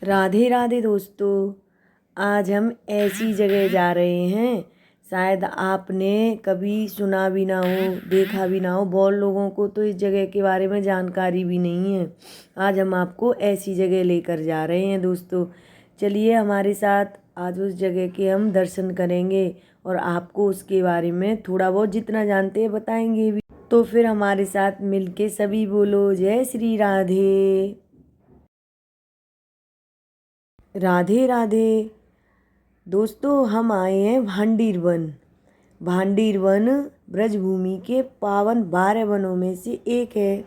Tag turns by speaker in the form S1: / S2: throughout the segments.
S1: राधे राधे दोस्तों। आज हम ऐसी जगह जा रहे हैं शायद आपने कभी सुना भी ना हो, देखा भी ना हो। बहुत लोगों को तो इस जगह के बारे में जानकारी भी नहीं है। आज हम आपको ऐसी जगह लेकर जा रहे हैं दोस्तों। चलिए हमारे साथ, आज उस जगह के हम दर्शन करेंगे और आपको उसके बारे में थोड़ा बहुत जितना जानते हैं बताएंगे भी। तो फिर हमारे साथ मिलके सभी बोलो जय श्री राधे। राधे राधे दोस्तों, हम आए हैं भांडीर वन। भांडीर वन ब्रजभूमि के पावन 12 वनों में से एक है।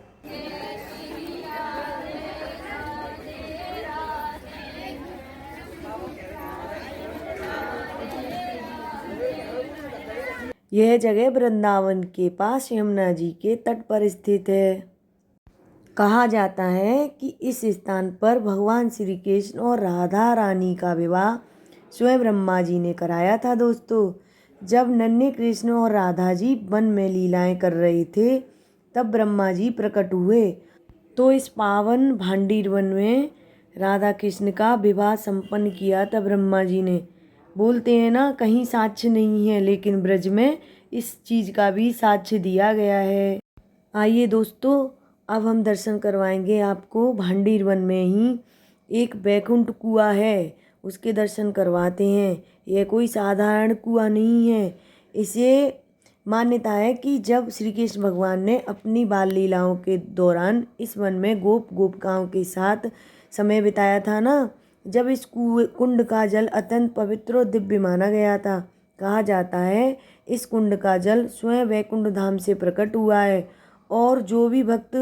S1: यह जगह वृंदावन के पास यमुना जी के तट पर स्थित है। कहा जाता है कि इस स्थान पर भगवान श्री कृष्ण और राधा रानी का विवाह स्वयं ब्रह्मा जी ने कराया था दोस्तों। जब नन्हे कृष्ण और राधा जी वन में लीलाएं कर रहे थे, तब ब्रह्मा जी प्रकट हुए। तो इस पावन भांडीर वन में राधा कृष्ण का विवाह संपन्न किया था ब्रह्मा जी ने। बोलते हैं ना, कहीं साक्ष्य नहीं है, लेकिन ब्रज में इस चीज़ का भी साक्ष्य दिया गया है। आइए दोस्तों, अब हम दर्शन करवाएंगे आपको। भांडीर वन में ही एक बैकुंठ कुआं है, उसके दर्शन करवाते हैं। यह कोई साधारण कुआं नहीं है। इसे मान्यता है कि जब श्री कृष्ण भगवान ने अपनी बाल लीलाओं के दौरान इस वन में गोपिकाओं के साथ समय बिताया था ना, जब इस कुंड का जल अत्यंत पवित्र और दिव्य माना गया था। कहा जाता है इस कुंड का जल स्वयं वैकुंठ धाम से प्रकट हुआ है और जो भी भक्त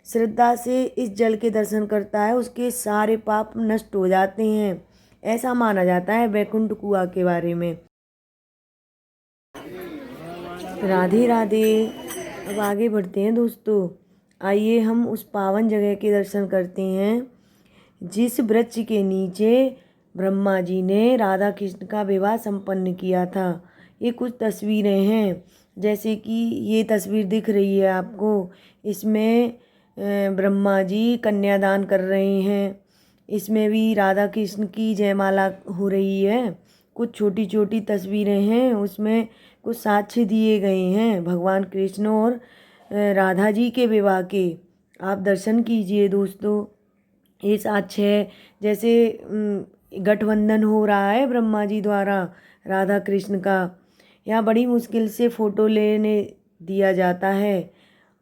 S1: श्रद्धा से इस जल के दर्शन करता है उसके सारे पाप नष्ट हो जाते हैं। ऐसा माना जाता है वैकुंठ कुआं के बारे में। राधे राधे। अब आगे बढ़ते हैं दोस्तों। आइए हम उस पावन जगह के दर्शन करते हैं जिस वृक्ष के नीचे ब्रह्मा जी ने राधा कृष्ण का विवाह संपन्न किया था। ये कुछ तस्वीरें हैं, जैसे कि ये तस्वीर दिख रही है आपको। इसमें ब्रह्मा जी कन्यादान कर रहे हैं। इसमें भी राधा कृष्ण की जयमाला हो रही है। कुछ छोटी छोटी तस्वीरें हैं, उसमें कुछ साक्ष्य दिए गए हैं भगवान कृष्ण और राधा जी के विवाह के। आप दर्शन कीजिए दोस्तों। ये साक्ष्य है, जैसे गठबंधन हो रहा है ब्रह्मा जी द्वारा राधा कृष्ण का। यहाँ बड़ी मुश्किल से फ़ोटो लेने दिया जाता है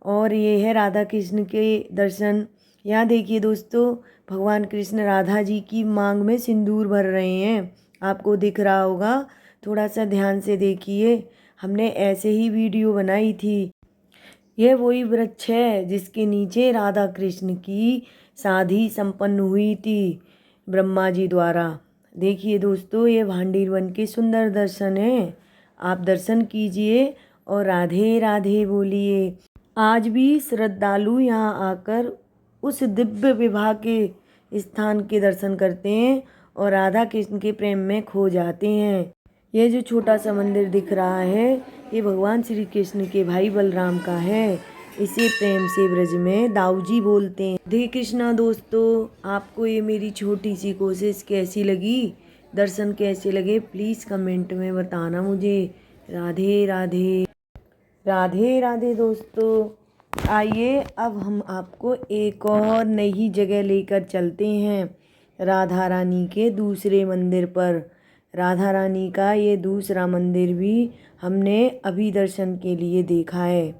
S1: और ये है राधा कृष्ण के दर्शन। यहाँ देखिए दोस्तों, भगवान कृष्ण राधा जी की मांग में सिंदूर भर रहे हैं। आपको दिख रहा होगा, थोड़ा सा ध्यान से देखिए। हमने ऐसे ही वीडियो बनाई थी। यह वही वृक्ष है जिसके नीचे राधा कृष्ण की शादी संपन्न हुई थी ब्रह्मा जी द्वारा। देखिए दोस्तों, ये भांडीर वन के सुंदर दर्शन हैं। आप दर्शन कीजिए और राधे राधे बोलिए। आज भी श्रद्धालु यहाँ आकर उस दिव्य विवाह के स्थान के दर्शन करते हैं और राधा कृष्ण के प्रेम में खो जाते हैं। यह जो छोटा सा मंदिर दिख रहा है, ये भगवान श्री कृष्ण के भाई बलराम का है। इसे प्रेम से ब्रज में दाऊजी बोलते हैं। राधे कृष्णा दोस्तों, आपको ये मेरी छोटी सी कोशिश कैसी लगी, दर्शन कैसे लगे, प्लीज़ कमेंट में बताना मुझे। राधे राधे। राधे राधे दोस्तों। आइए अब हम आपको एक और नई जगह लेकर चलते हैं, राधा रानी के दूसरे मंदिर पर। राधा रानी का ये दूसरा मंदिर भी हमने अभी दर्शन के लिए देखा है।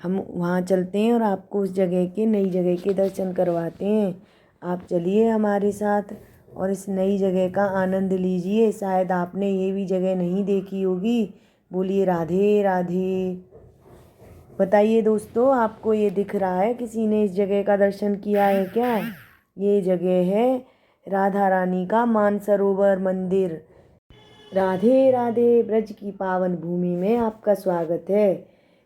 S1: हम वहाँ चलते हैं और आपको उस जगह के, नई जगह के दर्शन करवाते हैं। आप चलिए हमारे साथ और इस नई जगह का आनंद लीजिए। शायद आपने ये भी जगह नहीं देखी होगी। बोलिए राधे राधे। बताइए दोस्तों, आपको ये दिख रहा है, किसी ने इस जगह का दर्शन किया है क्या? ये जगह है राधा रानी का मानसरोवर मंदिर। राधे राधे। ब्रज की पावन भूमि में आपका स्वागत है,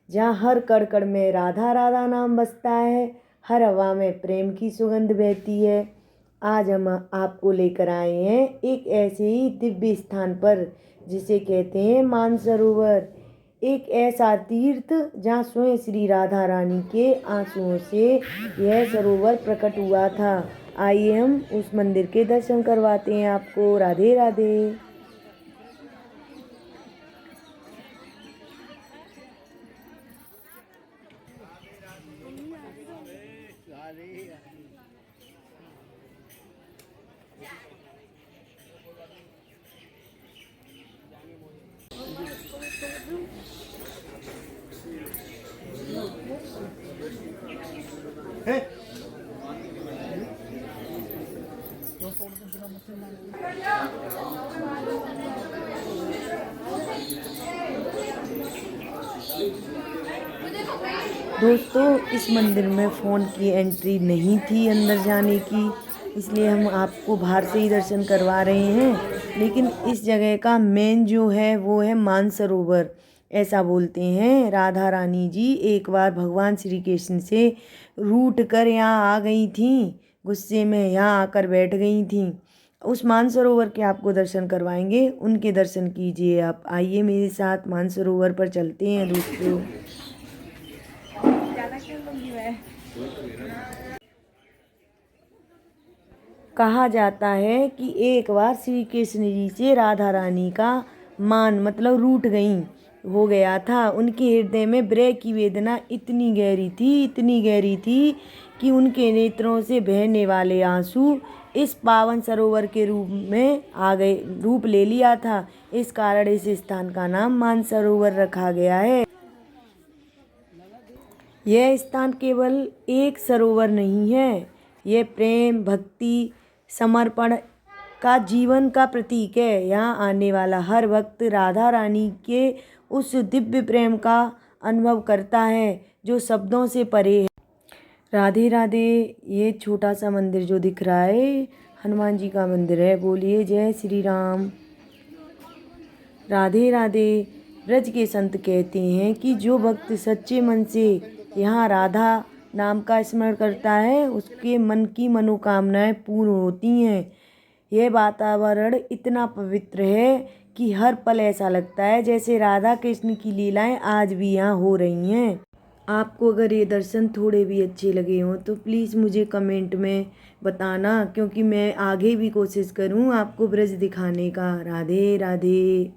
S1: जहाँ हर कड़ में राधा राधा नाम बसता है, हर हवा में प्रेम की सुगंध बहती है। आज हम आपको लेकर आए हैं एक ऐसे ही दिव्य स्थान पर जिसे कहते हैं मानसरोवर। एक ऐसा तीर्थ जहाँ स्वयं श्री राधा रानी के आंसुओं से यह सरोवर प्रकट हुआ था। आइए हम उस मंदिर के दर्शन करवाते हैं आपको। राधे राधे। दोस्तों, इस मंदिर में फ़ोन की एंट्री नहीं थी अंदर जाने की, इसलिए हम आपको बाहर से ही दर्शन करवा रहे हैं। लेकिन इस जगह का मेन जो है वो है मानसरोवर। ऐसा बोलते हैं राधा रानी जी एक बार भगवान श्री कृष्ण से रूठ कर यहाँ आ गई थीं, गुस्से में यहाँ आकर बैठ गई थीं। उस मानसरोवर के आपको दर्शन करवाएंगे, उनके दर्शन कीजिए आप। आइए मेरे साथ मानसरोवर पर चलते हैं दोस्तों। कहा जाता है कि एक बार श्री कृष्ण जी से राधा रानी का मान मतलब रूठ गई हो गया था। उनके हृदय में विरह की वेदना इतनी गहरी थी कि उनके नेत्रों से बहने वाले आंसू इस पावन सरोवर के रूप ले लिया था। इस कारण इस स्थान का नाम मानसरोवर रखा गया है। यह स्थान केवल एक सरोवर नहीं है, यह प्रेम, भक्ति, समर्पण का जीवन का प्रतीक है। यहाँ आने वाला हर भक्त राधा रानी के उस दिव्य प्रेम का अनुभव करता है जो शब्दों से परे है। राधे राधे। ये छोटा सा मंदिर जो दिख रहा है हनुमान जी का मंदिर है। बोलिए जय श्री राम। राधे राधे। ब्रज के संत कहते हैं कि जो भक्त सच्चे मन से यहाँ राधा नाम का स्मरण करता है उसके मन की मनोकामनाएं पूर्ण होती हैं। यह वातावरण इतना पवित्र है कि हर पल ऐसा लगता है जैसे राधा कृष्ण की लीलाएं आज भी यहाँ हो रही हैं। आपको अगर ये दर्शन थोड़े भी अच्छे लगे हों तो प्लीज़ मुझे कमेंट में बताना, क्योंकि मैं आगे भी कोशिश करूँ आपको ब्रज दिखाने का। राधे राधे।